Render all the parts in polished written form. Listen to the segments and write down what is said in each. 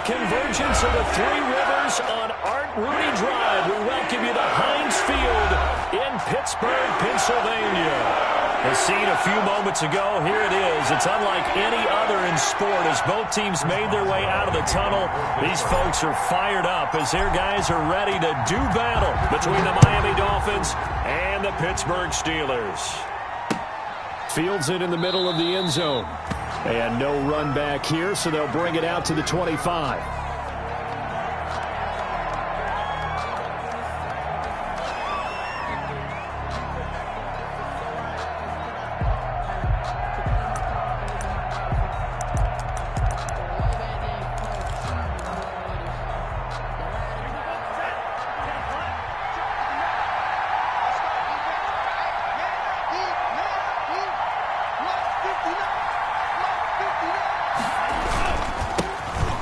convergence of the Three Rivers on Art Rooney Drive. We welcome you to Heinz Field in Pittsburgh, Pennsylvania. The scene a few moments ago, here it is. It's unlike any other in sport as both teams made their way out of the tunnel. These folks are fired up as their guys are ready to do battle between the Miami Dolphins and the Pittsburgh Steelers. Fields it in the middle of the end zone. And no run back here, so they'll bring it out to the 25.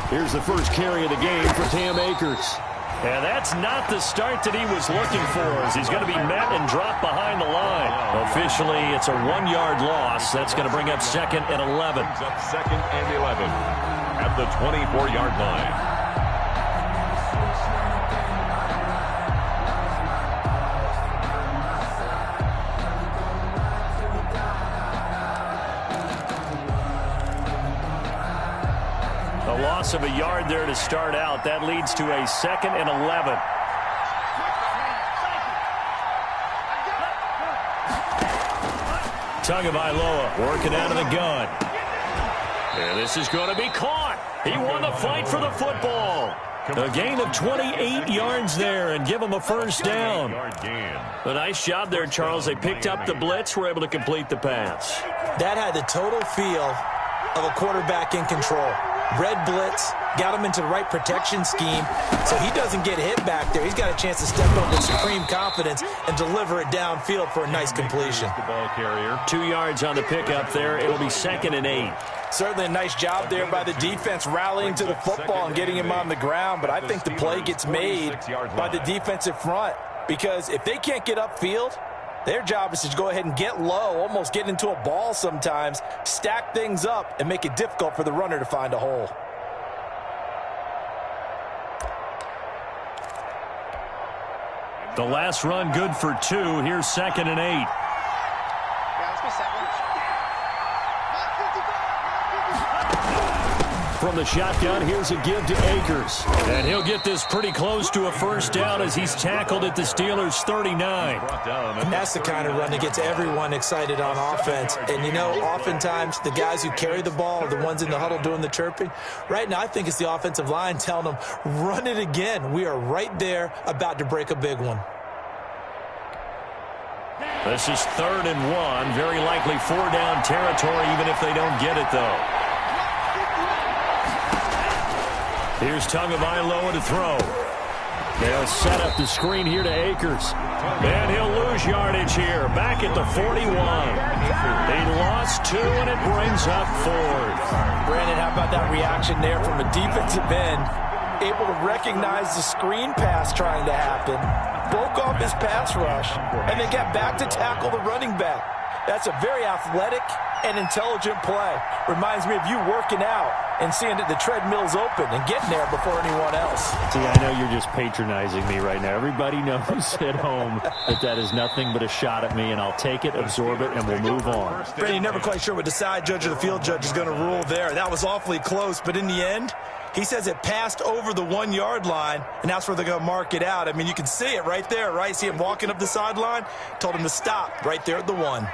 Here's the first carry of the game for Cam Akers. And that's not the start that he was looking for, as he's going to be met and dropped behind the line. Officially, it's a 1-yard loss. That's going to bring up 2nd and 11. Up 2nd and 11 at the 24-yard line. Loss of a yard there to start out. That leads to a 2nd and 11. Tagovailoa working out of the gun. And this is going to be caught. He won the fight for the football. A gain of 28 yards there and give him a first down. A nice job there, Charles. They picked up the blitz, were able to complete the pass. That had the total feel of a quarterback in control. Red blitz, got him into the right protection scheme, so he doesn't get hit back there. He's got a chance to step up with supreme confidence and deliver it downfield for a nice completion. The ball carrier. 2 yards on the pickup there. It'll be 2nd and 8. Certainly a nice job there by the defense rallying to the football and getting him on the ground, but I think the play gets made by the defensive front because if they can't get upfield, their job is to go ahead and get low, almost get into a ball sometimes, stack things up, and make it difficult for the runner to find a hole. The last run good for 2. Here's 2nd and 8. From the shotgun, here's a give to Akers. And he'll get this pretty close to a first down as he's tackled at the Steelers' 39. And that's the kind of run that gets everyone excited on offense. And, you know, oftentimes the guys who carry the ball are the ones in the huddle doing the chirping. Right now, I think it's the offensive line telling them, run it again. We are right there about to break a big one. This is 3rd and 1. Very likely 4-down territory, even if they don't get it, though. Here's Tagovailoa to throw. They'll set up the screen here to Akers. And he'll lose yardage here. Back at the 41. He lost 2, and it brings up 4th. Brandon, how about that reaction there from a defensive end? Able to recognize the screen pass trying to happen. Broke off his pass rush. And then got back to tackle the running back. That's a very athletic and intelligent play. Reminds me of you working out and seeing that the treadmill's open and getting there before anyone else. See, I know you're just patronizing me right now. Everybody knows at home that is nothing but a shot at me, and I'll take it, absorb it, and we'll move on. Brandon, never quite sure what the side judge or the field judge is going to rule there. That was awfully close, but in the end, he says it passed over the 1-yard line, and that's where they're going to mark it out. I mean, you can see it right there, right? See him walking up the sideline? Told him to stop right there at the 1.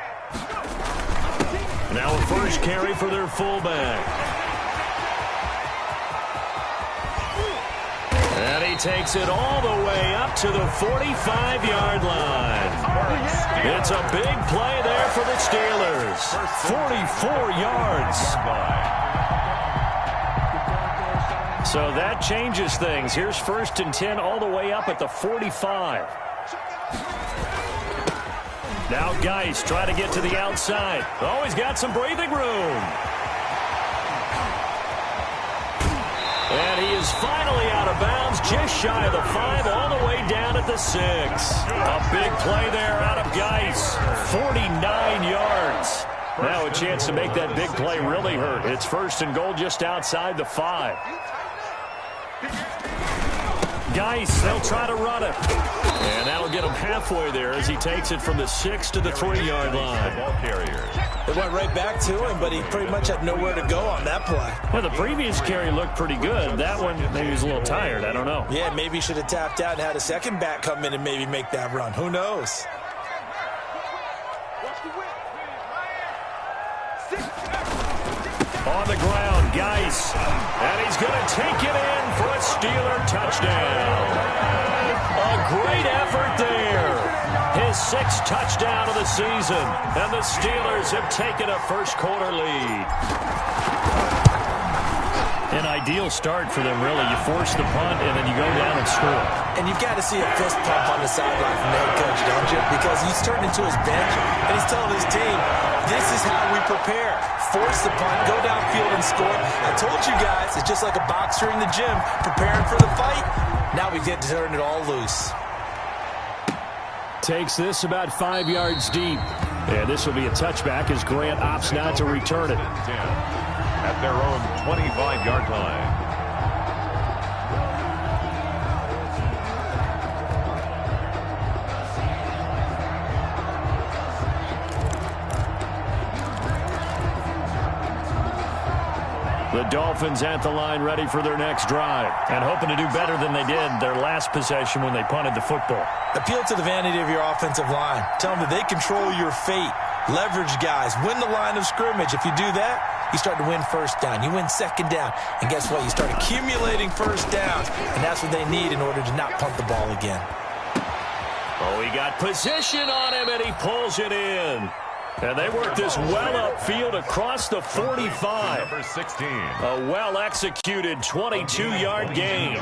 Now a first carry for their fullback. And he takes it all the way up to the 45-yard line. It's a big play there for the Steelers. 44 yards. So that changes things. Here's 1st and 10 all the way up at the 45. Now Geis trying to get to the outside. Oh, he's got some breathing room. And he is finally out of bounds, just shy of the 5, all the way down at the 6. A big play there out of Geis. 49 yards. Now a chance to make that big play really hurt. It's 1st and goal just outside the 5. Geis, they'll try to run it. And that'll get him halfway there as he takes it from the 6 to the 3-yard line. Ball carrier. It went right back to him, but he pretty much had nowhere to go on that play. Well, the previous carry looked pretty good. That one, maybe he was a little tired. I don't know. Yeah, maybe he should have tapped out and had a second back come in and maybe make that run. Who knows? On the ground, Geis. And he's going to take it in for a Steeler touchdown. A great effort there. His 6th touchdown of the season. And the Steelers have taken a first-quarter lead. An ideal start for them, really. You force the punt, and then you go down and score. And you've got to see a fist pump on the sideline from the head coach, don't you? Because he's turned into his bench, and he's telling his team, this is how we prepare. Force the punt, go downfield and score. I told you guys, it's just like a boxer in the gym, preparing for the fight. Now we get to turn it all loose. Takes this about 5 yards deep. And this will be a touchback as Grant opts not to return it. At their own 25-yard line. The Dolphins at the line ready for their next drive and hoping to do better than they did their last possession when they punted the football. Appeal to the vanity of your offensive line. Tell them that they control your fate. Leverage guys. Win the line of scrimmage. If you do that, you start to win first down. You win second down. And guess what? You start accumulating first downs. And that's what they need in order to not punt the ball again. Oh, he got position on him, and he pulls it in. And they work this well upfield across the 45. Number 16. A well-executed 22-yard gain.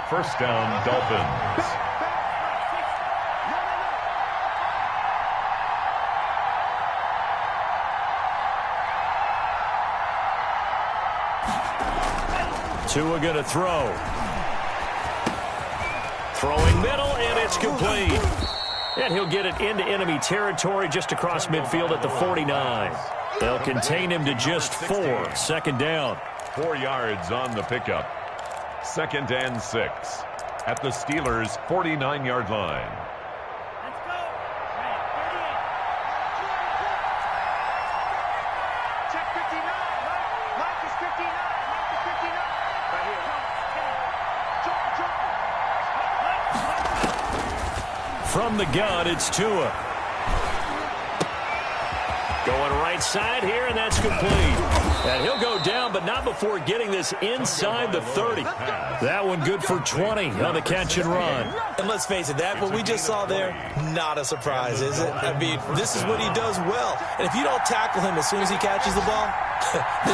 First down, Dolphins. Tua going to throw. Throwing middle, and it's complete. And he'll get it into enemy territory just across midfield at the 49. They'll contain him to just 4. Second down. 4 yards on the pickup. 2nd and 6. At the Steelers' 49-yard line. From the gun, it's Tua. Going right side here, and that's complete. And he'll go down, but not before getting this inside the 30. That one good for 20 on the catch and run. And let's face it, that what we just saw there, not a surprise, is it? I mean, this is what he does well. And if you don't tackle him as soon as he catches the ball,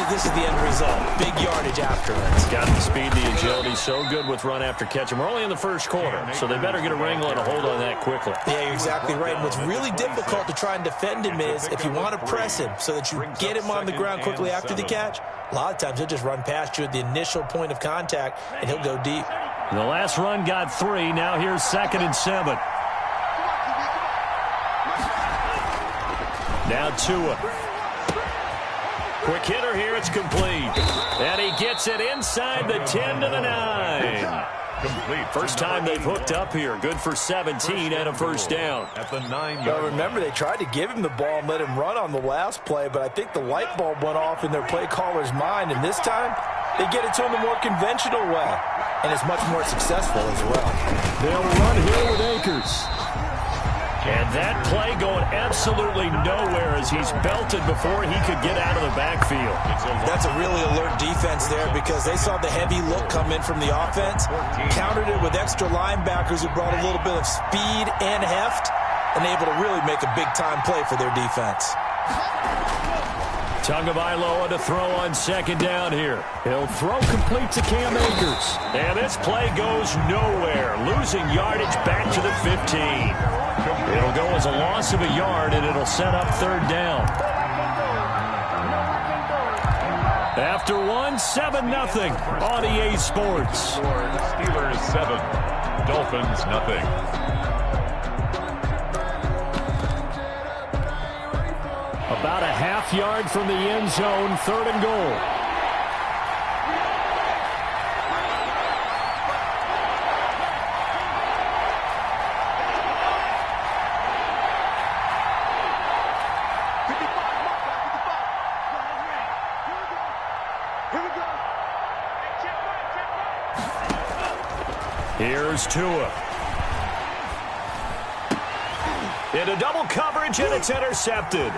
this is the end result. Big yardage afterwards. Got the speed, the agility, so good with run after catch. And we're only in the first quarter, so they better get a wrangle and a hold on that quickly. Yeah, you're exactly right. And what's really difficult to try and defend him is if you want to press him so that you get him on the ground quickly after the catch, a lot of times he'll just run past you at the initial point of contact, and he'll go deep. The last run got 3. Now here's 2nd and 7. Now Tua. Quick hitter here. It's complete. And he gets it inside the 10 to the 9. Complete. First time they've hooked up here. Good for 17 and a first down. At the 9-yard Well, remember, they tried to give him the ball and let him run on the last play, but I think the light bulb went off in their play caller's mind, and this time they get it to him the more conventional way, and it's much more successful as well. They'll run here with Akers. And that play going absolutely nowhere as he's belted before he could get out of the backfield. That's a really alert defense there because they saw the heavy look come in from the offense, countered it with extra linebackers who brought a little bit of speed and heft, and able to really make a big-time play for their defense. Tagovailoa to throw on 2nd down here. He'll throw complete to Cam Akers. And this play goes nowhere, losing yardage back to the 15. It'll go as a loss of a yard, and it'll set up 3rd down. After 7-0 on EA Sports. Steelers 7, Dolphins nothing. About a half yard from the end zone, 3rd and goal. Here's Tua. Into double coverage, and it's intercepted.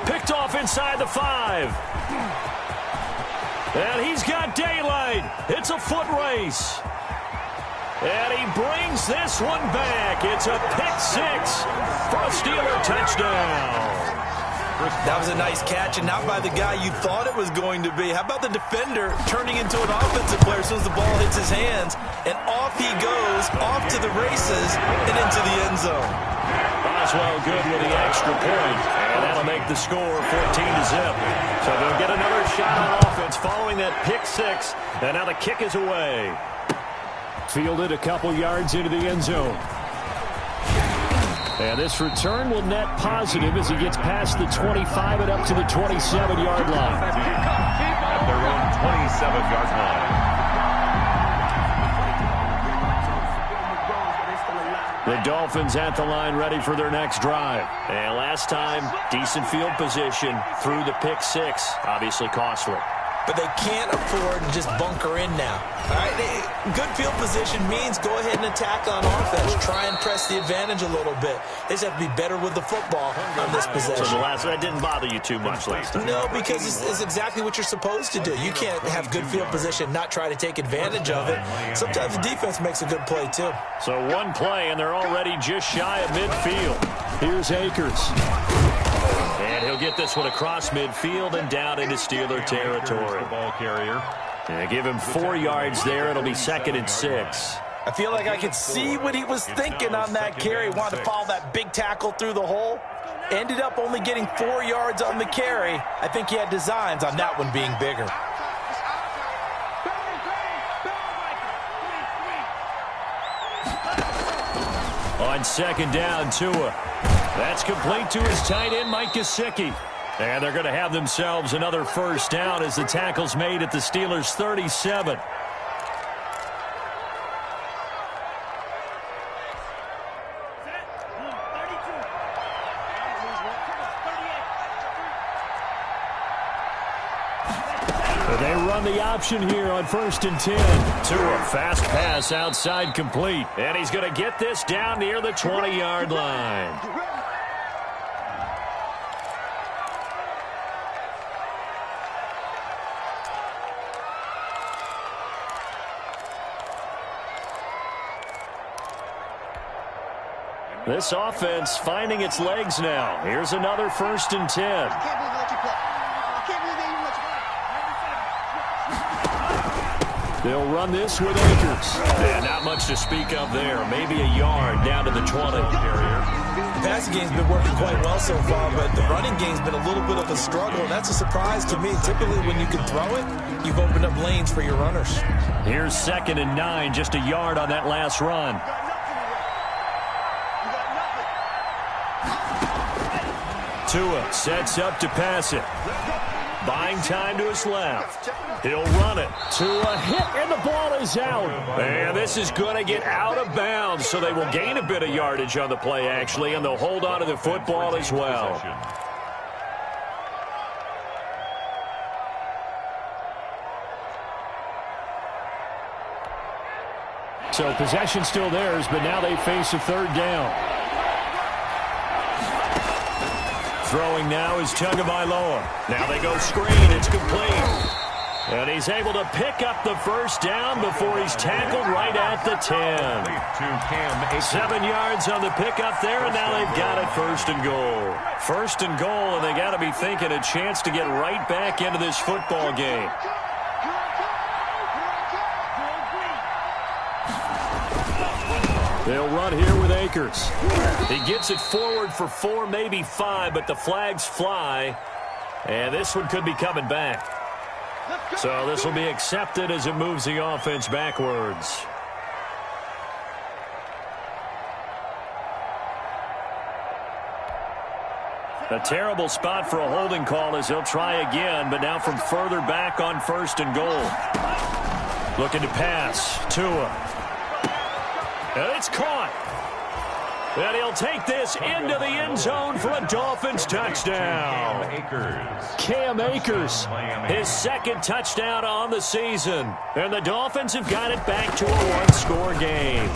Picked off inside the 5. And he's got daylight. It's a foot race. And he brings this one back. It's a pick-6 for a Steeler touchdown. That was a nice catch, and not by the guy you thought it was going to be. How about the defender turning into an offensive player as soon as the ball hits his hands, and off he goes, off to the races, and into the end zone. Boswell good with the extra point, and that'll make the score 14-0. So they'll get another shot on offense following that pick-6, and now the kick is away. Fielded a couple yards into the end zone. And this return will net positive as he gets past the 25 and up to the 27-yard line. At their own 27-yard line. The Dolphins at the line ready for their next drive. And last time, decent field position through the pick-6. Obviously costly. But they can't afford to just bunker in now. All right, good field position means go ahead and attack on offense. Try and press the advantage a little bit. They just have to be better with the football on this possession. So that didn't bother you too much last time? No, because it's exactly what you're supposed to do. You can't have good field position, not try to take advantage of it. Sometimes the defense makes a good play, too. So one play, and they're already just shy of midfield. Here's Akers. And he'll get this one across midfield and down into Steeler territory. Ball carrier. And give him 4 yards there. It'll be 2nd and 6. I feel like I can see what he was thinking on that carry. Wanted to follow that big tackle through the hole. Ended up only getting 4 yards on the carry. I think he had designs on that one being bigger. On 2nd down, Tua. That's complete to his tight end, Mike Gesicki. And they're going to have themselves another first down as the tackle's made at the Steelers' 37. They run the option here on 1st and 10. Tua, fast pass outside complete. And he's going to get this down near the 20-yard line. This offense finding its legs now. Here's another 1st and 10. They'll run this with Akers. And not much to speak of there. Maybe a yard down to the 20. The passing game's been working quite well so far, but the running game's been a little bit of a struggle, and that's a surprise to me. Typically, when you can throw it, you've opened up lanes for your runners. Here's 2nd and 9, just a yard on that last run. Tua sets up to pass it. Buying time to his left. He'll run it. Tua hit, and the ball is out. And this is going to get out of bounds, so they will gain a bit of yardage on the play, actually, and they'll hold on to the football as well. So possession still theirs, but now they face a 3rd down. Throwing now is Tagovailoa. Now they go screen. It's complete. And he's able to pick up the first down before he's tackled right at the 10. 7 yards on the pickup there, and now they've got it 1st and goal. 1st and goal, and they got to be thinking a chance to get right back into this football game. They'll run here with Akers. He gets it forward for 4, maybe 5, but the flags fly. And this one could be coming back. So this will be accepted as it moves the offense backwards. A terrible spot for a holding call as they'll try again, but now from further back on 1st and goal. Looking to pass. Tua. And it's caught. And he'll take this into the end zone for a Dolphins touchdown. Cam Akers, his second touchdown on the season. And the Dolphins have got it back to a one-score game.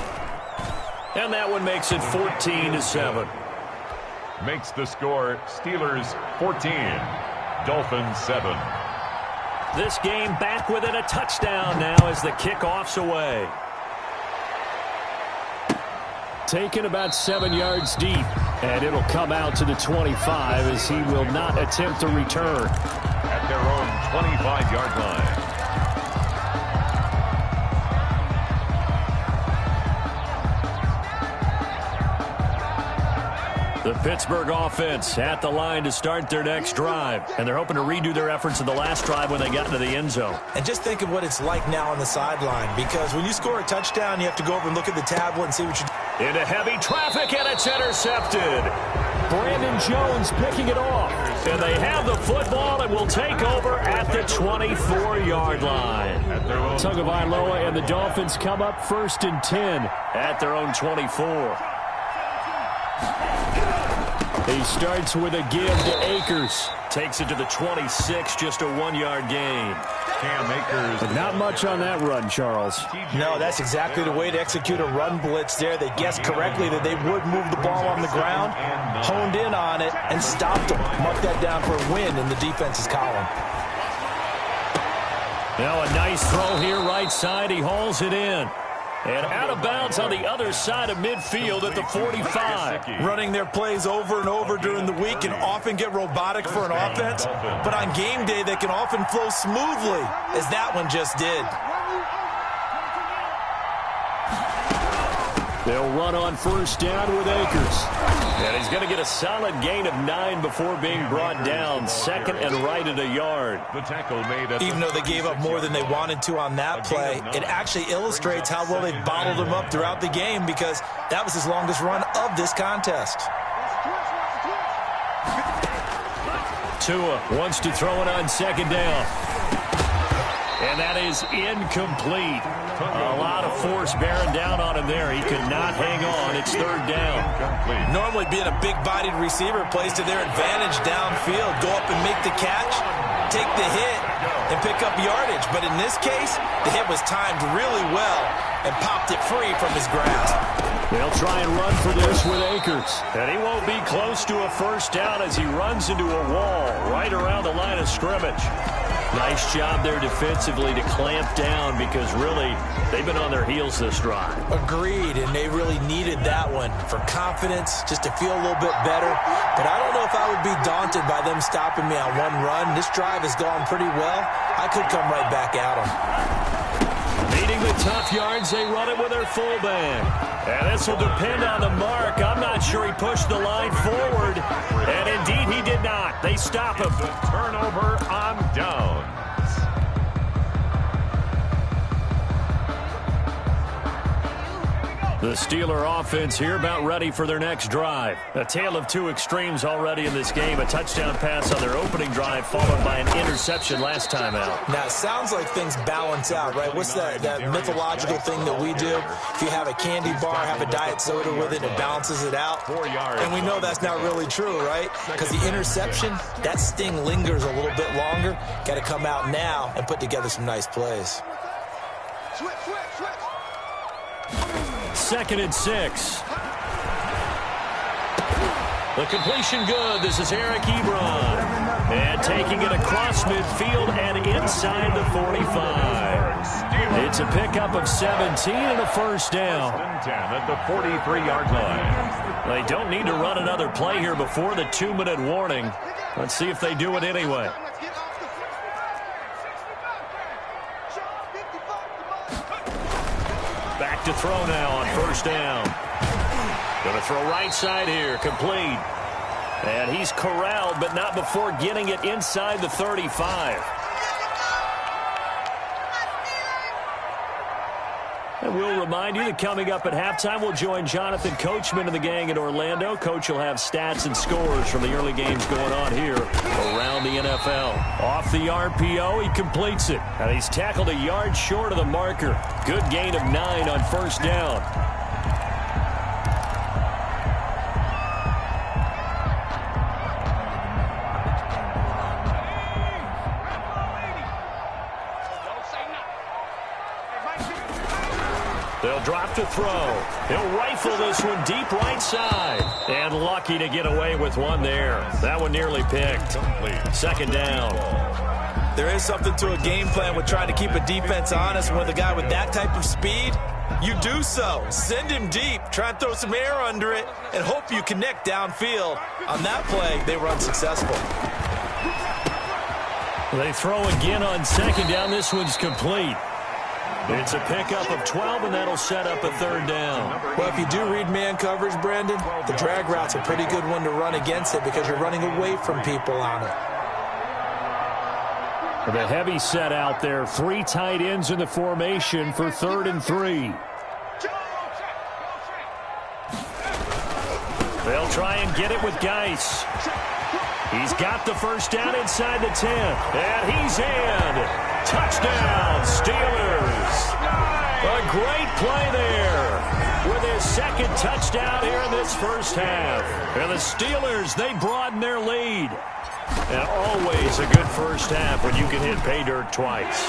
And that one makes it 14-7. Makes the score Steelers 14, Dolphins 7. This game back within a touchdown now as the kickoff's away. Taken about 7 yards deep, and it'll come out to the 25 as he will not attempt to return. At their own 25-yard line. The Pittsburgh offense at the line to start their next drive. And they're hoping to redo their efforts in the last drive when they got into the end zone. And just think of what it's like now on the sideline. Because when you score a touchdown, you have to go over and look at the tablet and see what you do. Into heavy traffic, and it's intercepted. Brandon Jones picking it off. And they have the football and will take over at the 24-yard line. Tagovailoa and the Dolphins come up 1st and 10 at their own 24. He starts with a give to Akers. Takes it to the 26, just a 1-yard gain. Cam Akers. But not much on that run, Charles. No, that's exactly the way to execute a run blitz there. They guessed correctly that they would move the ball on the ground, honed in on it, and stopped them. Mark that down for a win in the defense's column. Now a nice throw here right side. He hauls it in. And out of bounds on the other side of midfield at the 45. Running their plays over and over during the week can often get robotic for an offense, but on game day they can often flow smoothly, as that one just did. They'll run on 1st down with Akers. And he's going to get a solid gain of 9 before being brought down. 2nd and right at a yard. The tackle made Even though they gave up more than they wanted to on that play, it actually illustrates how well they've bottled him up throughout the game, because that was his longest run of this contest. Tua wants to throw it on 2nd down. And that is incomplete. A lot of force bearing down on him there. He could not hang on. It's 3rd down. Normally being a big-bodied receiver plays to their advantage downfield. Go up and make the catch, take the hit, and pick up yardage. But in this case, the hit was timed really well and popped it free from his grasp. They'll try and run for this with Akers. And he won't be close to a 1st down as he runs into a wall right around the line of scrimmage. Nice job there defensively to clamp down, because really they've been on their heels this drive. Agreed, and they really needed that one for confidence, just to feel a little bit better. But I don't know if I would be daunted by them stopping me on one run. This drive has gone pretty well. I could come right back at them. Needing the tough yards, they run it with their fullback. And this will depend on the mark. I'm not sure he pushed the line forward. And indeed he did not. They stop him. The turnover on downs. The Steeler offense here about ready for their next drive. A tale of two extremes already in this game. A touchdown pass on their opening drive, followed by an interception last time out. Now, it sounds like things balance out, right? What's that mythological thing that we do? If you have a candy bar, have a diet soda with it, it balances it out. 4 yards. And we know that's not really true, right? Because the interception, that sting lingers a little bit longer. Got to come out now and put together some nice plays. 2nd and 6. The completion good. This is Eric Ebron. And taking it across midfield and inside the 45. It's a pickup of 17 and a 1st down. 10 at the 43-yard line. They don't need to run another play here before the 2-minute warning. Let's see if they do it anyway. Back to throw now on 1st down. Going to throw right side here, complete. And he's corralled, but not before getting it inside the 35. And we'll remind you that coming up at halftime, we'll join Jonathan Coachman and the gang in Orlando. Coach will have stats and scores from the early games going on here around the NFL. Off the RPO, he completes it. And he's tackled a yard short of the marker. Good gain of 9 on 1st down. They'll drop to throw. He'll rifle this one deep right side. And lucky to get away with one there. That one nearly picked. Second down. There is something to a game plan with trying to keep a defense honest. With a guy with that type of speed, you do so. Send him deep. Try and throw some air under it and hope you connect downfield. On that play, they were unsuccessful. They throw again on second down. This one's complete. It's a pickup of 12, and that'll set up a third down. Well, if you do read man coverage, Brandon, the drag route's a pretty good one to run against it because you're running away from people on it. The heavy set out there. 3 tight ends in the formation for 3rd and 3. They'll try and get it with Geis. He's got the first down inside the 10. And he's in. Touchdown, Steelers. A great play there with his second touchdown here in this first half. And the Steelers, they broaden their lead. And always a good first half when you can hit pay dirt twice.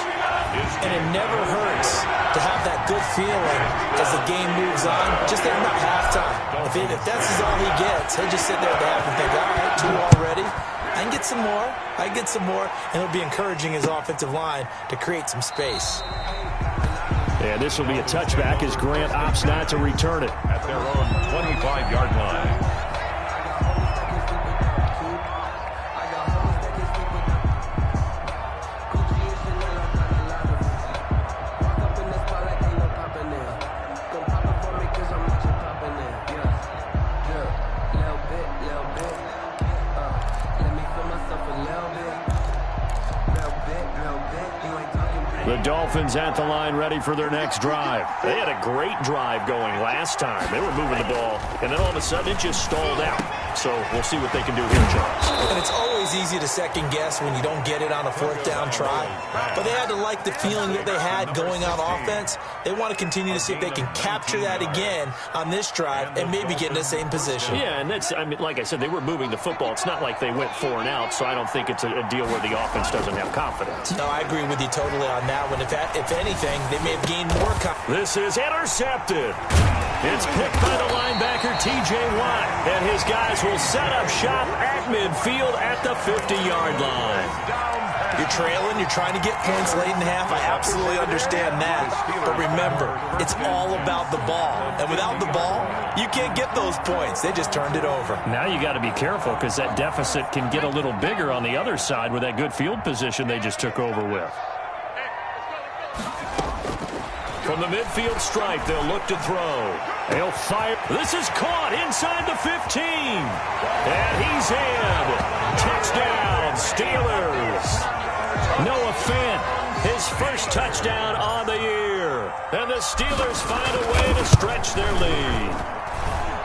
And it never hurts to have that good feeling as the game moves on. Just think about halftime. If that's all he gets, he'll just sit there at the half and think, all right, 2 already. I can get some more. I can get some more. And it'll be encouraging his offensive line to create some space. And this will be a touchback as Grant opts not to return it. At their own 25-yard line. The Dolphins at the line ready for their next drive. They had a great drive going last time. They were moving the ball, and then all of a sudden it just stalled out. So we'll see what they can do here, Charles. And it's always easy to second guess when you don't get it on a 4th down try. But they had to like the feeling that they had going on offense. They want to continue to see if they can capture that again on this drive and maybe get in the same position. Yeah, and that's, I mean, like I said, they were moving the football. It's not like they went 4 and out, so I don't think it's a deal where the offense doesn't have confidence. No, I agree with you totally on that one. If anything, they may have gained more confidence. This is intercepted. It's picked by the linebacker, T.J. Watt, and his guys will set up shop at midfield at the 50-yard line. You're trailing, you're trying to get points late in the half. I absolutely understand that. But remember, it's all about the ball. And without the ball, you can't get those points. They just turned it over. Now you got to be careful because that deficit can get a little bigger on the other side with that good field position they just took over with. From the midfield stripe, they'll look to throw. They'll fire. This is caught inside the 15. And he's in. Touchdown, Steelers. Noah Fant, his first touchdown on the year. And the Steelers find a way to stretch their lead.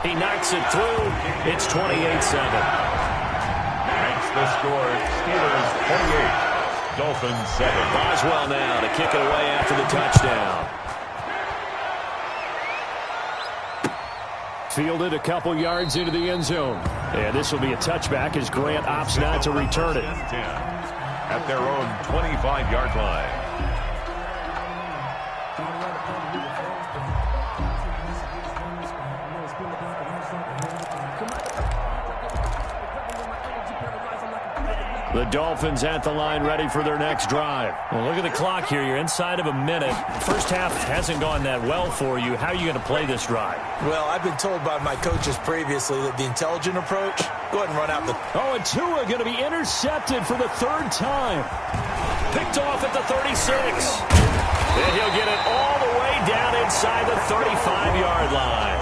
He knocks it through. It's 28-7. Makes the score. Steelers 28. Dolphins 7. Boswell now to kick it away after the touchdown. Fielded a couple yards into the end zone. And this will be a touchback as Grant opts not to return it. At their own 25-yard line. The Dolphins at the line ready for their next drive. Well, look at the clock here. You're inside of a minute. First half hasn't gone that well for you. How are you going to play this drive? Well, I've been told by my coaches previously that the intelligent approach, go ahead and run out the... Oh, and Tua going to be intercepted for the 3rd time. Picked off at the 36. And he'll get it all the way down inside the 35-yard line.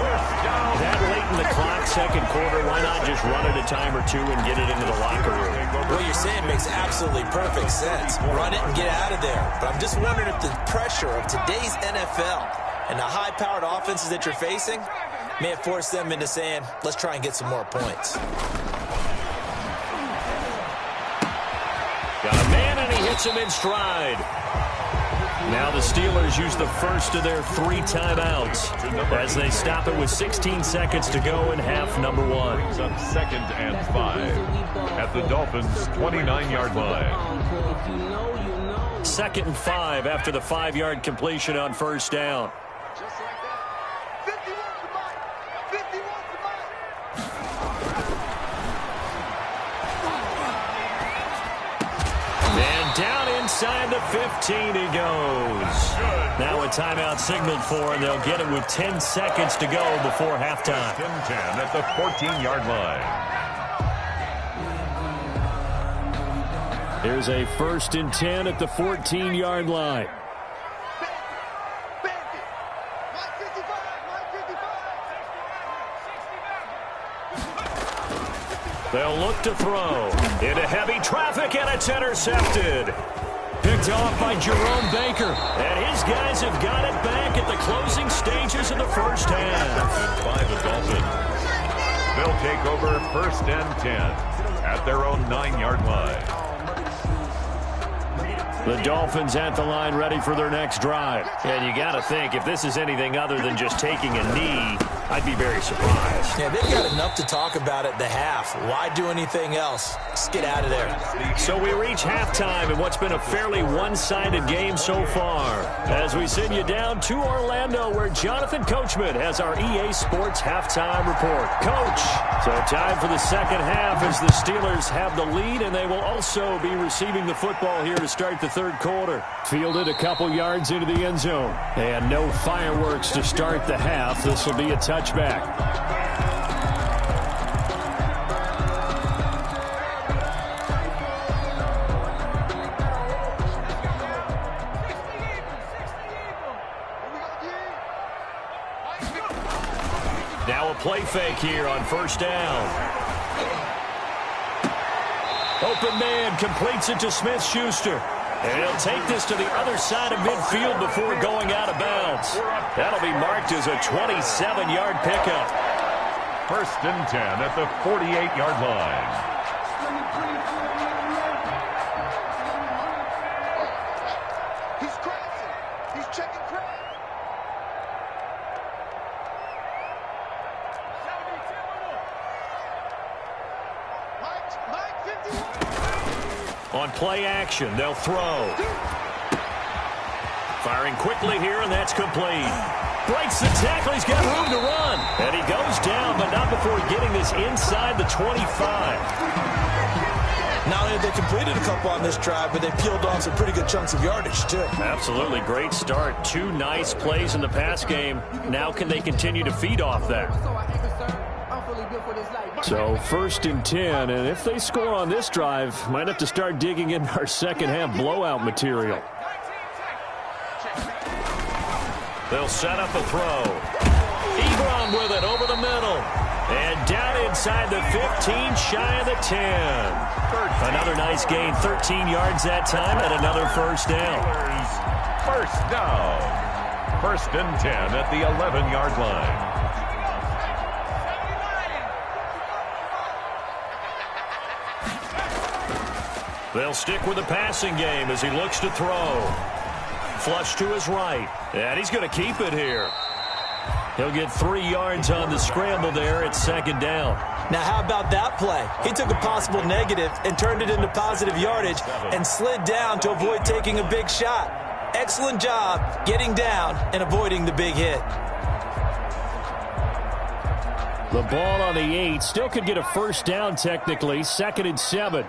That late in the clock, second quarter, why not just run it a time or two and get it into the locker room? What you're saying makes absolutely perfect sense. Run it and get out of there. But I'm just wondering if the pressure of today's NFL and the high-powered offenses that you're facing may have forced them into saying, let's try and get some more points. Got a man, and he hits him in stride. Now the Steelers use the first of their 3 timeouts as they stop it with 16 seconds to go in half number 1. Brings up 2nd and 5 at the Dolphins' 29-yard line. 2nd and 5 after the 5-yard completion on first down. inside the 15 he goes. Now a timeout signaled for, and they'll get it with 10 seconds to go before halftime. 10 at the 14-yard line. Here's a 1st and 10 at the 14-yard line. They'll look to throw. Into heavy traffic, and it's intercepted. Picked off by Jerome Baker. And his guys have got it back at the closing stages of the first half. By the Dolphins. They'll take over 1st and 10 at their own 9-yard line. The Dolphins at the line ready for their next drive. And you got to think, if this is anything other than just taking a knee, I'd be very surprised. Yeah, they've got enough to talk about at the half. Why do anything else? Just get out of there. So we reach halftime in what's been a fairly one-sided game so far. As we send you down to Orlando, where Jonathan Coachman has our EA Sports halftime report. Coach, so time for the second half as the Steelers have the lead, and they will also be receiving the football here to start the third quarter. Fielded a couple yards into the end zone. And no fireworks to start the half. This will be a touchback. Now a play fake here on 1st down. Open man completes it to Smith-Schuster. And he'll take this to the other side of midfield before going out of bounds. That'll be marked as a 27-yard pickup. 1st and 10 at the 48-yard line. He's crossing. He's checking cross. Mike 51. On play action, they'll throw. Firing quickly here, and that's complete. Breaks the tackle. He's got room to run. And he goes down, but not before getting this inside the 25. Not only have they completed a couple on this drive, but they peeled off some pretty good chunks of yardage, too. Absolutely great start. 2 nice plays in the pass game. Now can they continue to feed off that? So 1st and 10, and if they score on this drive, might have to start digging in our second half blowout material. They'll set up a throw. Ebron with it over the middle. And down inside the 15, shy of the 10. Another nice gain, 13 yards that time, and another 1st down. 1st down. 1st and 10 at the 11-yard line. They'll stick with the passing game as he looks to throw. Flush to his right. And he's going to keep it here. He'll get 3 yards on the scramble there at 2nd down. Now, how about that play? He took a possible negative and turned it into positive yardage and slid down to avoid taking a big shot. Excellent job getting down and avoiding the big hit. The ball on the 8. Still could get a 1st down technically. 2nd and 7.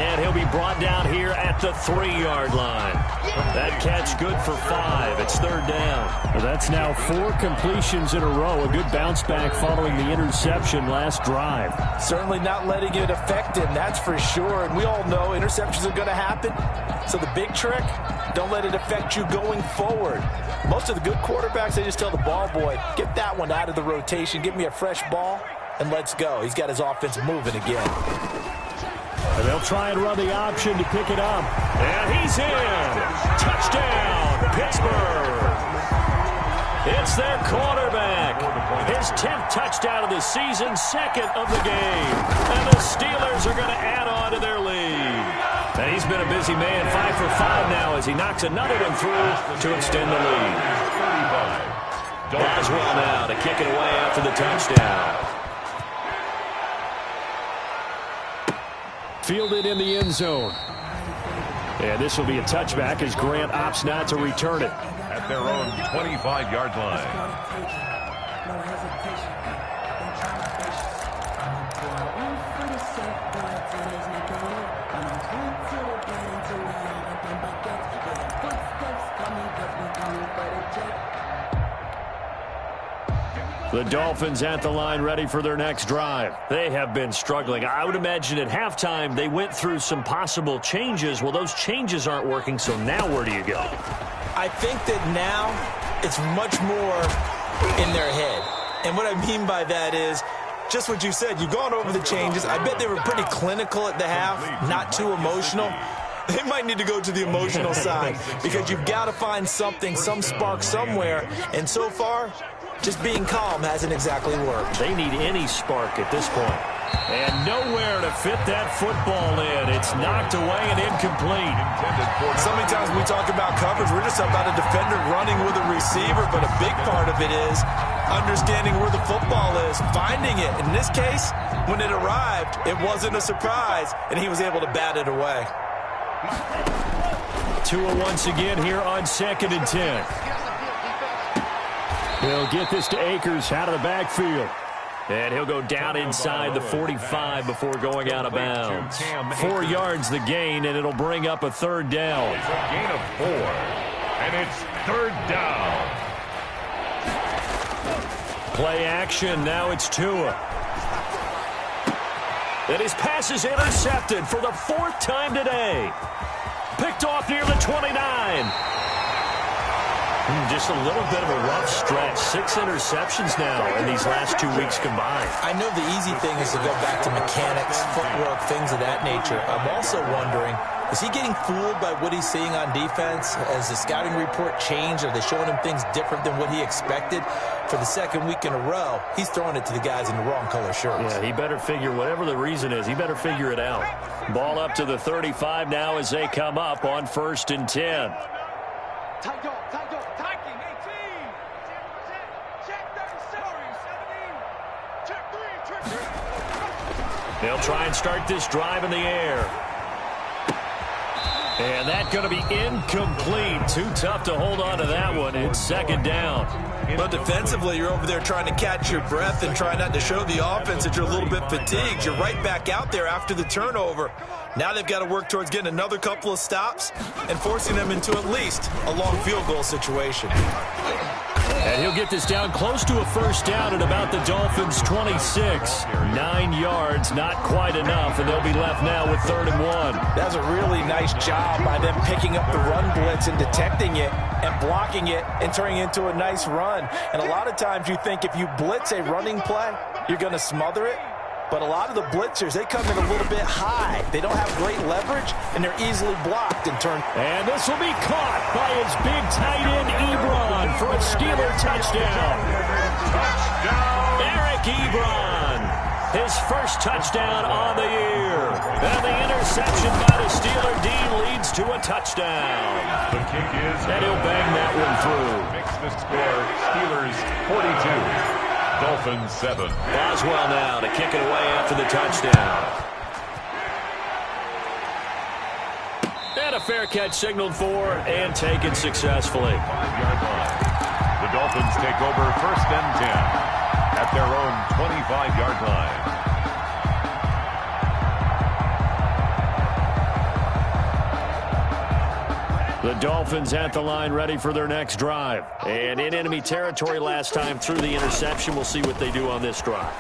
And he'll be brought down here at the 3-yard line. That catch good for 5. It's 3rd down. That's now 4 completions in a row. A good bounce back following the interception last drive. Certainly not letting it affect him, that's for sure. And we all know interceptions are going to happen. So the big trick, don't let it affect you going forward. Most of the good quarterbacks, they just tell the ball boy, get that one out of the rotation, give me a fresh ball, and let's go. He's got his offense moving again. And they'll try and run the option to pick it up. And he's in. Touchdown, Pittsburgh. It's their quarterback. His 10th touchdown of the season, 2nd of the game. And the Steelers are going to add on to their lead. And he's been a busy man, 5 for 5 now as he knocks another one through to extend the lead. Boswell now to kick it away after the touchdown. Fielded in the end zone. And this will be a touchback as Grant opts not to return it. At their own 25-yard line. The Dolphins at the line ready for their next drive. They have been struggling. I would imagine at halftime they went through some possible changes. Well, those changes aren't working, so now where do you go? I think that now it's much more in their head. And what I mean by that is just what you said. You've gone over the changes. I bet they were pretty clinical at the half, not too emotional. They might need to go to the emotional side because you've got to find something, some spark somewhere. And so far, just being calm hasn't exactly worked. They need any spark at this point. And nowhere to fit that football in. It's knocked away and incomplete. So many times when we talk about coverage, we're just about a defender running with a receiver, but a big part of it is understanding where the football is, finding it. In this case, when it arrived, it wasn't a surprise, and he was able to bat it away. Tua once again here on 2nd and 10. He'll get this to Akers out of the backfield. And he'll go down inside the 45 before going out of bounds. 4 yards the gain, and it'll bring up a 3rd down. It's a gain of 4, and it's 3rd down. Play action, now it's Tua. And his pass is intercepted for the 4th time today. Picked off near the 29. Just a little bit of a rough stretch. 6 interceptions now in these last 2 weeks combined. I know the easy thing is to go back to mechanics, footwork, things of that nature. I'm also wondering, is he getting fooled by what he's seeing on defense? Has the scouting report changed? Are they showing him things different than what he expected? For the 2nd week in a row, he's throwing it to the guys in the wrong color shirts. Yeah, he better figure, whatever the reason is, he better figure it out. Ball up to the 35 now as they come up on 1st and 10. They'll try and start this drive in the air. And that's going to be incomplete. Too tough to hold on to that one. It's 2nd down. But defensively, you're over there trying to catch your breath and try not to show the offense that you're a little bit fatigued. You're right back out there after the turnover. Now they've got to work towards getting another couple of stops and forcing them into at least a long field goal situation. And he'll get this down close to a 1st down at about the Dolphins' 26. 9 yards, not quite enough, and they'll be left now with 3rd and 1. That's a really nice job by them picking up the run blitz and detecting it and blocking it and turning it into a nice run. And a lot of times you think if you blitz a running play, you're going to smother it. But a lot of the blitzers, they come in a little bit high. They don't have great leverage, and they're easily blocked and turned. And this will be caught by his big tight end, Ebron, for a Steeler touchdown. Eric Ebron, his 1st touchdown on the year. And the interception by the Steeler D leads to a touchdown. The kick is, and he'll bang that one through. Makes the score Steelers 42. Dolphins 7. Boswell now to kick it away after the touchdown. And a fair catch signaled for and taken successfully. 5-yard line. The Dolphins take over 1st and 10 at their own 25-yard line. The Dolphins at the line ready for their next drive. And in enemy territory last time through the interception. We'll see what they do on this drive.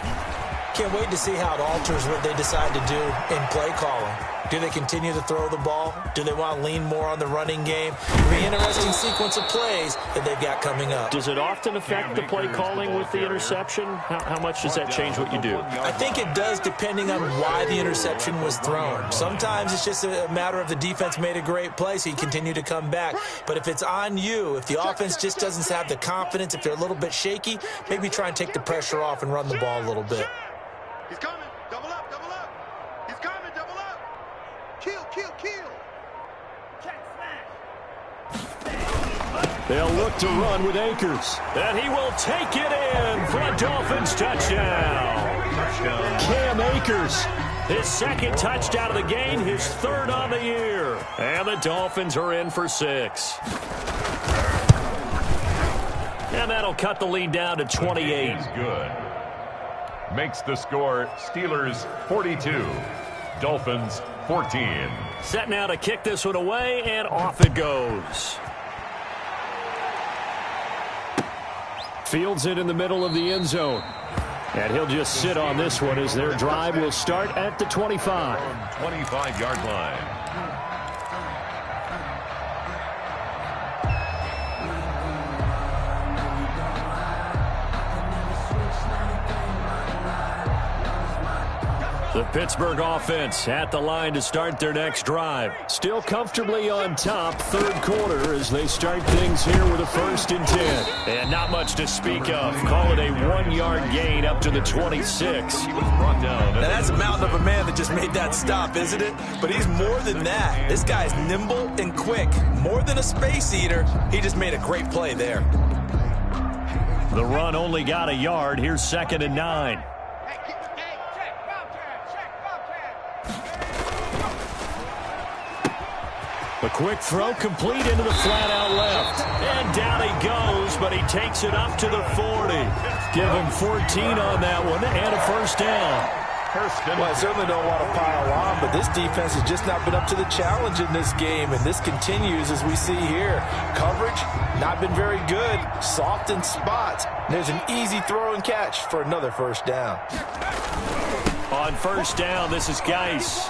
Can't wait to see how it alters what they decide to do in play calling. Do they continue to throw the ball? Do they want to lean more on the running game? It'll be an interesting sequence of plays that they've got coming up. Does it often affect the play calling with the interception? How much does that change what you do? I think it does depending on why the interception was thrown. Sometimes it's just a matter of the defense made a great play, so you continue to come back. But if it's on you, if the offense just doesn't have the confidence, if they're a little bit shaky, maybe try and take the pressure off and run the ball a little bit. He's coming. Double up, double up. He's coming, double up. Kill, kill, kill. They'll look to run with Akers. And he will take it in for a Dolphins touchdown. touchdown. Cam Akers, his second touchdown of the game, his third on the year. And the Dolphins are in for 6. And that'll cut the lead down to 28. He's good. Makes the score Steelers 42, Dolphins 14. Set now to kick this one away, and off it goes. Fields it in the middle of the end zone. And he'll just sit on this one as their drive will start at the 25. 25-yard line. The Pittsburgh offense at the line to start their next drive. Still comfortably on top, third quarter, as they start things here with a 1st and 10. And not much to speak of. Call it a 1-yard gain up to the 26. He was brought down. Now that's a mountain of a man that just made that stop, isn't it? But he's more than that. This guy's nimble and quick. More than a space eater. He just made a great play there. The run only got a yard. Here's 2nd and 9. The quick throw complete into the flat out left. And down he goes, but he takes it up to the 40. Give him 14 on that one and a 1st down. Well, I certainly don't want to pile on, but this defense has just not been up to the challenge in this game, and this continues as we see here. Coverage, not been very good. Soft in spots. There's an easy throw and catch for another 1st down. On 1st down, this is Geis.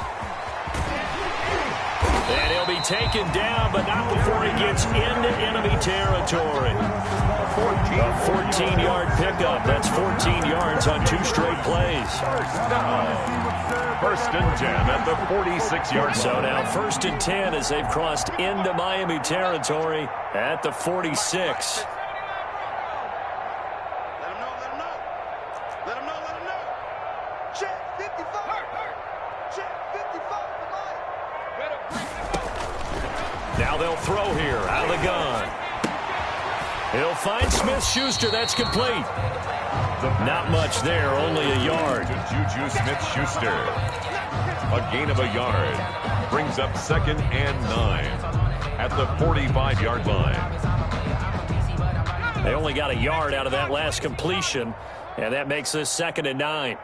And he'll be taken down, but not before he gets into enemy territory. A 14-yard pickup. That's 14 yards on 2 straight plays. 1st and 10 at the 46-yard line. So now 1st and 10 as they've crossed into Miami territory at the 46. Let him know, let him know. Let him know, let him know. Check 55. Check 55. Now they'll throw here out of the gun. He'll find Smith-Schuster. That's complete. Not much there, only a yard. To Juju Smith-Schuster. A gain of a yard. Brings up 2nd and 9 at the 45-yard line. They only got a yard out of that last completion, and that makes this 2nd and 9.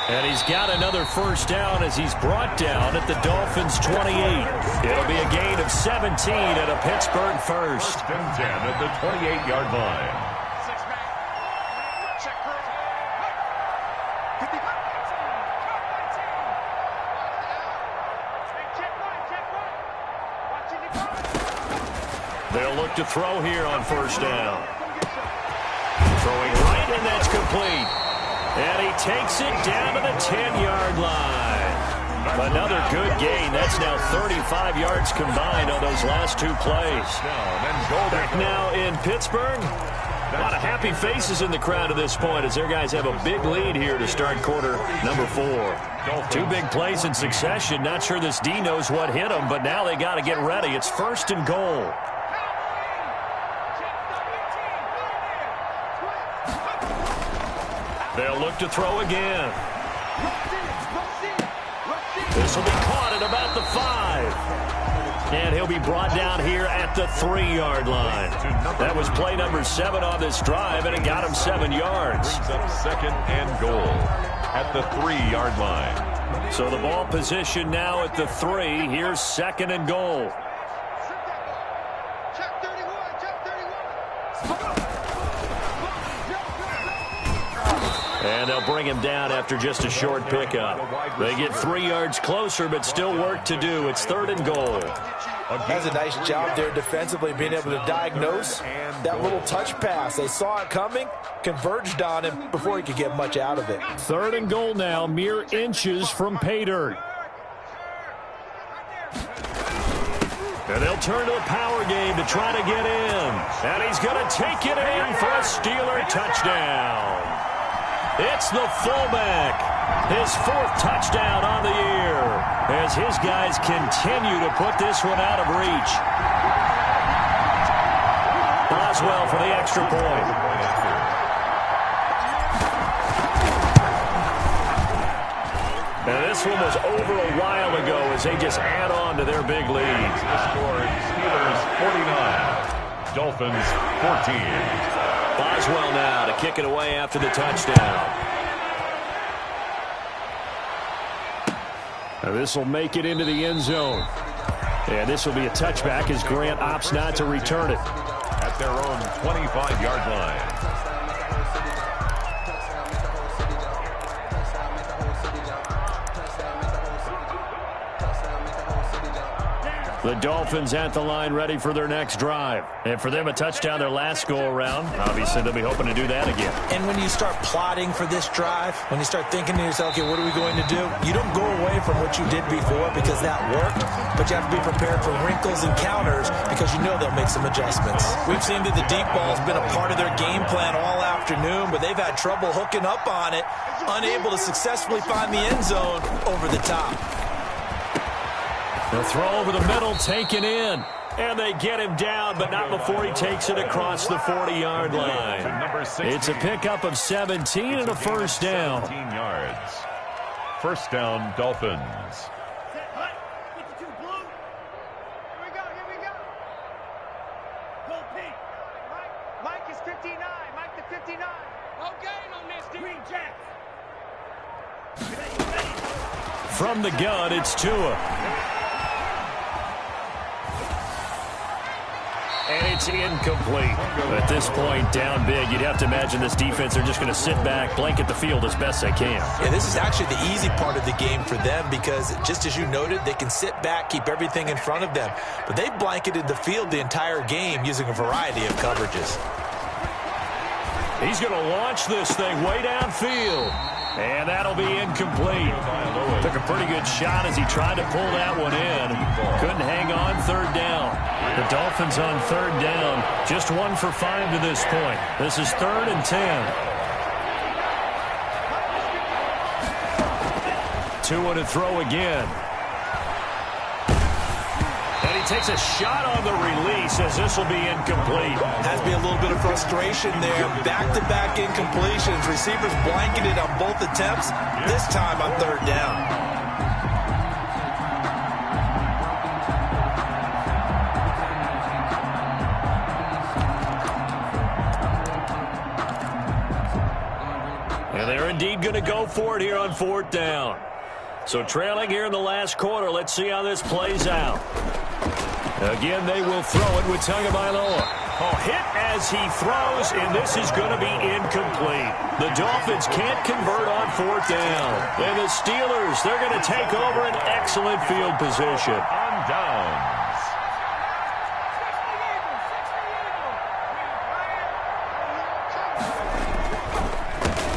And he's got another 1st down as he's brought down at the Dolphins' 28. It'll be a gain of 17 and a Pittsburgh 1st. 1st and 10 at the 28-yard line. They'll look to throw here on 1st down. Throwing right, and that's complete. And he takes it down to the 10-yard line. Another good gain. That's now 35 yards combined on those last 2 plays. Back now in Pittsburgh. A lot of happy faces in the crowd at this point as their guys have a big lead here to start quarter number 4. 2 big plays in succession. Not sure this D knows what hit them, but now they got to get ready. It's 1st and goal. They'll look to throw again. This will be caught at about the 5. And he'll be brought down here at the 3-yard line. That was play number 7 on this drive, and it got him 7 yards. Brings up 2nd and goal at the 3-yard line. So the ball position now at the 3. Here's 2nd and goal. And they'll bring him down after just a short pickup. They get 3 yards closer, but still work to do. It's 3rd and goal. That's a nice job there defensively, being able to diagnose that little touch pass. They saw it coming, converged on him before he could get much out of it. 3rd and goal now, mere inches from pay dirt. And they'll turn to the power game to try to get in. And he's going to take it in for a Steeler touchdown. It's the fullback. His 4th touchdown on the year as his guys continue to put this one out of reach. A Boswell for the extra point. And this one was over a while ago as they just add on to their big lead. The score, Steelers 49, Dolphins 14. Boswell now to kick it away after the touchdown. This will make it into the end zone. And this will be a touchback as Grant opts not to return it. At their own 25-yard line. The Dolphins at the line ready for their next drive. And for them, a touchdown their last go-around. Obviously, they'll be hoping to do that again. And when you start plotting for this drive, when you start thinking to yourself, okay, what are we going to do? You don't go away from what you did before because that worked, but you have to be prepared for wrinkles and counters because you know they'll make some adjustments. We've seen that the deep ball's been a part of their game plan all afternoon, but they've had trouble hooking up on it, unable to successfully find the end zone over the top. The throw over the middle, taken in. And they get him down, but not before he takes it across the 40-yard line. It's a pickup of 17 and a first down. 17 yards. First down, Dolphins. Mike is 59. Mike the 59. No gain on this. Green Jack. From the gun, it's Tua. And it's incomplete. At this point, down big, you'd have to imagine this defense, they're just going to sit back, blanket the field as best they can. Yeah, this is actually the easy part of the game for them because, just as you noted, they can sit back, keep everything in front of them. But they blanketed the field the entire game using a variety of coverages. He's going to launch this thing way downfield. And that'll be incomplete. Took a pretty good shot as he tried to pull that one in. Couldn't hang on third down. The Dolphins on third down. Just 1 for 5 to this point. This is 3rd and 10. Tua to throw again. And he takes a shot on the release as this will be incomplete. Has to be a little bit of frustration there. Back-to-back incompletions. Receivers blanketed on both attempts, this time on third down. And they're indeed going to go for it here on 4th down. So trailing here in the last quarter. Let's see how this plays out. Again, they will throw it with Tagovailoa. Oh, hit as he throws, and this is going to be incomplete. The Dolphins can't convert on 4th down. And the Steelers, they're going to take over an excellent field position. On downs.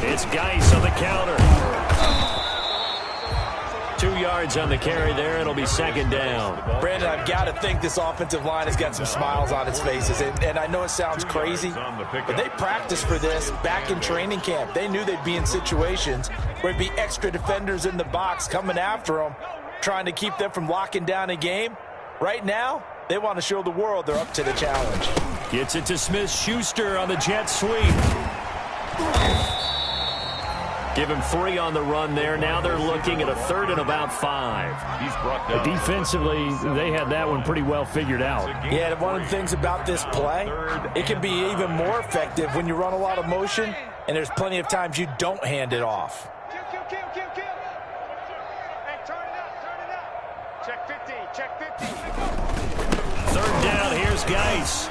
It's Geis on the counter. 2 yards on the carry there. It'll be 2nd down. Brandon, I've got to think this offensive line has got some smiles on its faces. And I know it sounds crazy, but they practiced for this back in training camp. They knew they'd be in situations where it'd be extra defenders in the box coming after them, trying to keep them from locking down a game. Right now, they want to show the world they're up to the challenge. Gets it to Smith-Schuster on the jet sweep. Give him 3 on the run there. Now they're looking at a 3rd and about 5. He's brought down. Defensively, they had that one pretty well figured out. Yeah, one of the things about this play, it can be even more effective when you run a lot of motion, and there's plenty of times you don't hand it off. Kill. Hey, turn it up. Check 50. 3rd down, here's Geis.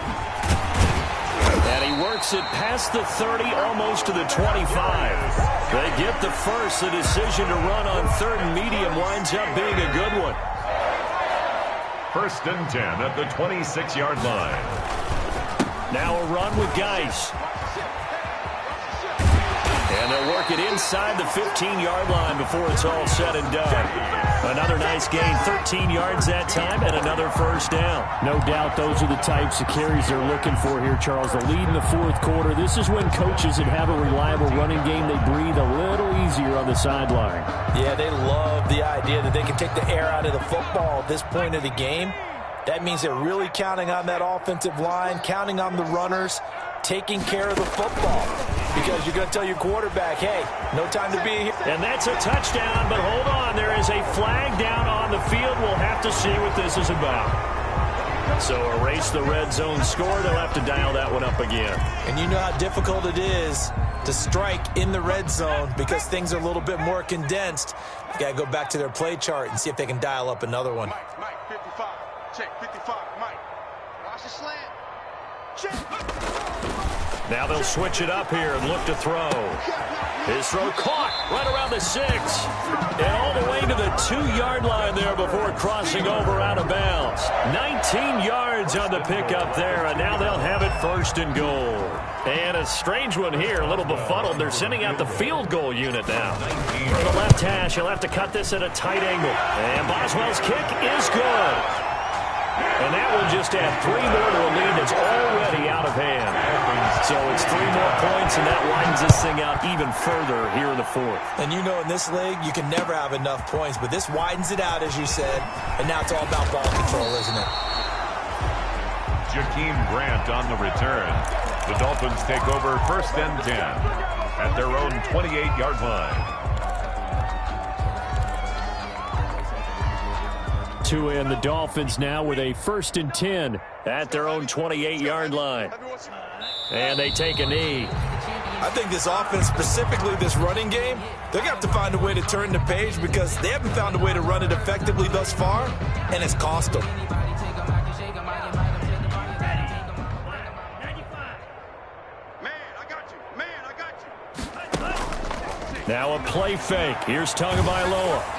And he works it past the 30, almost to the 25. They get the first. The decision to run on 3rd and medium winds up being a good one. 1st and 10 at the 26-yard line. Now a run with Geis. And they'll work it inside the 15-yard line before it's all said and done. Another nice gain, 13 yards that time, and another first down. No doubt those are the types of carries they're looking for here, Charles. The lead in the 4th quarter. This is when coaches that have a reliable running game, they breathe a little easier on the sideline. Yeah, they love the idea that they can take the air out of the football at this point of the game That means they're really counting on that offensive line, counting on the runners, taking care of the football. Because you're going to tell your quarterback, hey, no time to be here. And that's a touchdown, but hold on. There is a flag down on the field. We'll have to see what this is about. So erase the red zone score. They'll have to dial that one up again. And you know how difficult it is to strike in the red zone because things are a little bit more condensed. You got to go back to their play chart and see if they can dial up another one. Mike, 55. Check, 55. Mike. Watch the slant. Check. Now they'll switch it up here and look to throw. His throw caught right around the 6. And all the way to the 2-yard line there before crossing over out of bounds. 19 yards on the pickup there, and now they'll have it 1st and goal. And a strange one here, a little befuddled. They're sending out the field goal unit now. For the left hash, he'll have to cut this at a tight angle. And Boswell's kick is good. And that will just add 3 more to a lead that's already out of hand. So it's 3 more points, and that widens this thing out even further here in the 4th. And you know in this league, you can never have enough points, but this widens it out, as you said, and now it's all about ball control, isn't it? Jakeem Grant on the return. The Dolphins take over 1st and 10 at their own 28-yard line. And the Dolphins now with a 1st and 10 at their own 28-yard line. And they take a knee. I think this offense, specifically this running game, they're going to have to find a way to turn the page because they haven't found a way to run it effectively thus far, and it's cost them. Now a play fake. Here's Tagovailoa.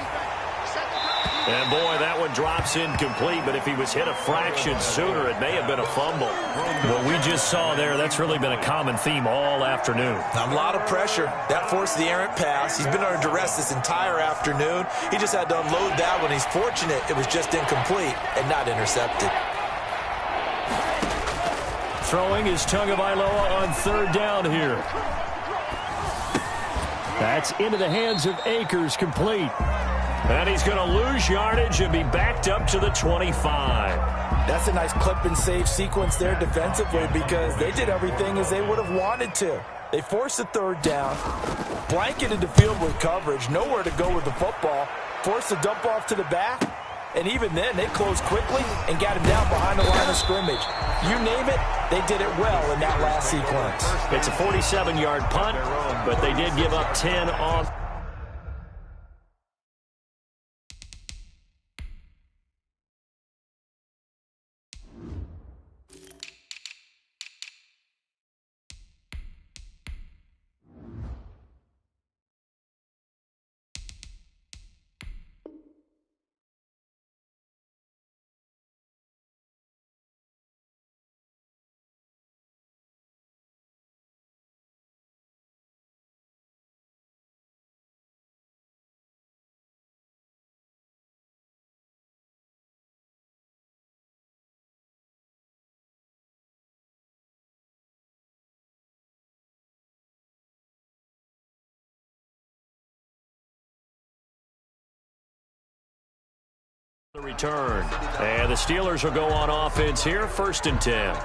And, boy, that one drops incomplete, but if he was hit a fraction sooner, it may have been a fumble. What we just saw there, that's really been a common theme all afternoon. A lot of pressure. That forced the errant pass. He's been under duress this entire afternoon. He just had to unload that one. He's fortunate it was just incomplete and not intercepted. Throwing is Tagovailoa on 3rd down here. That's into the hands of Akers, complete. And he's going to lose yardage and be backed up to the 25. That's a nice clip and save sequence there defensively because they did everything as they would have wanted to. They forced the 3rd down, blanketed the field with coverage, nowhere to go with the football, forced the dump off to the back, and even then they closed quickly and got him down behind the line of scrimmage. You name it, they did it well in that last sequence. It's a 47-yard punt, but they did give up 10 on. The return. And the Steelers will go on offense here, 1st and 10.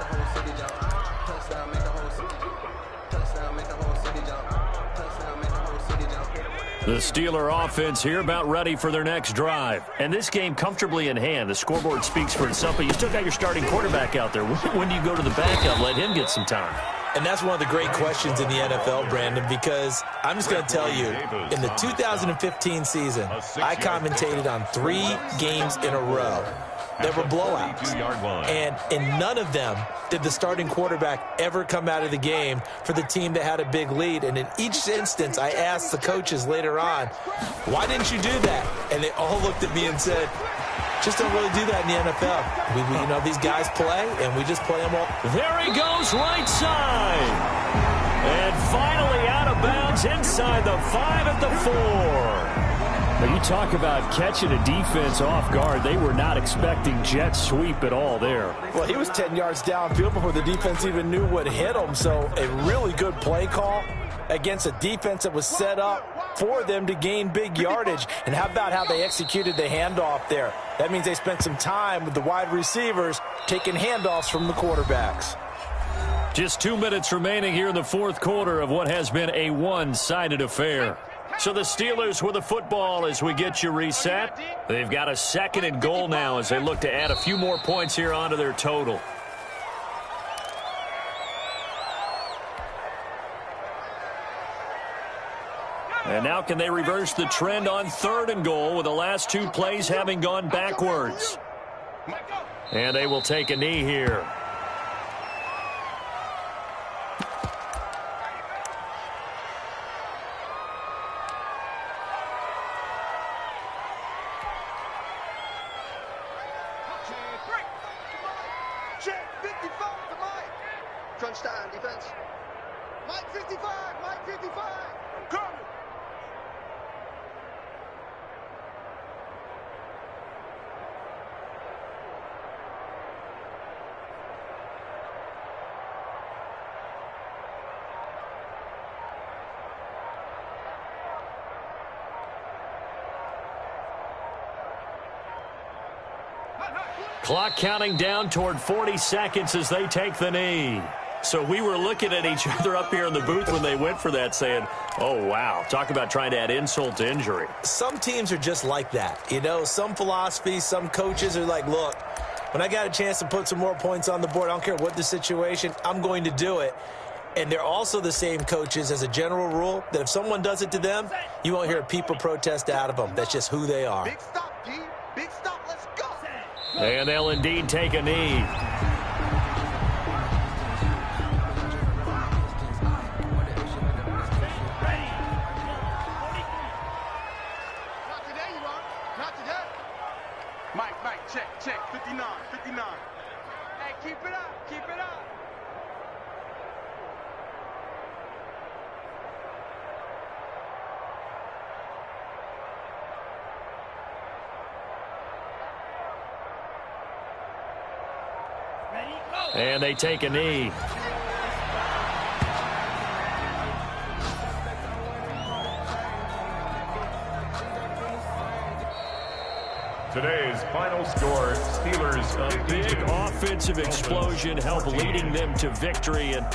The Steeler offense here about ready for their next drive. And this game comfortably in hand. The scoreboard speaks for itself, but you still got your starting quarterback out there. When do you go to the backup, let him get some time? And that's one of the great questions in the NFL, Brandon, because I'm just going to tell you, in the 2015 season, I commentated on 3 games in a row. There were blowouts. And in none of them did the starting quarterback ever come out of the game for the team that had a big lead. And in each instance, I asked the coaches later on, why didn't you do that? And they all looked at me and said, just don't really do that in the NFL. You know, these guys play, and we just play them all. There he goes, right side. And finally out of bounds inside the 5 at the 4. Now you talk about catching a defense off guard. They were not expecting jet sweep at all there. Well, he was 10 yards downfield before the defense even knew what hit him. So a really good play call against a defense that was set up for them to gain big yardage. And how about how they executed the handoff there? That means they spent some time with the wide receivers taking handoffs from the quarterbacks. Just 2 minutes remaining here in the fourth quarter of what has been a one-sided affair. So the Steelers with the football as we get you reset. They've got a 2nd and goal now as they look to add a few more points here onto their total. And now can they reverse the trend on 3rd and goal with the last 2 plays having gone backwards? And they will take a knee here. Check 55 to Mike. Crunch down, defense. Mike 55, Mike 55. I'm coming. Clock counting down toward 40 seconds as they take the knee. So we were looking at each other up here in the booth when they went for that saying, oh, wow, talk about trying to add insult to injury. Some teams are just like that. You know, some philosophies, some coaches are like, look, when I got a chance to put some more points on the board, I don't care what the situation, I'm going to do it. And they're also the same coaches as a general rule that if someone does it to them, you won't hear people protest out of them. That's just who they are. Big stop, D. Big stop. Let's go. And they'll indeed take a knee. Mike, check, 59. Hey, keep it up. And they take a knee. Today's final score, Steelers A big offensive explosion helped leading them to victory. And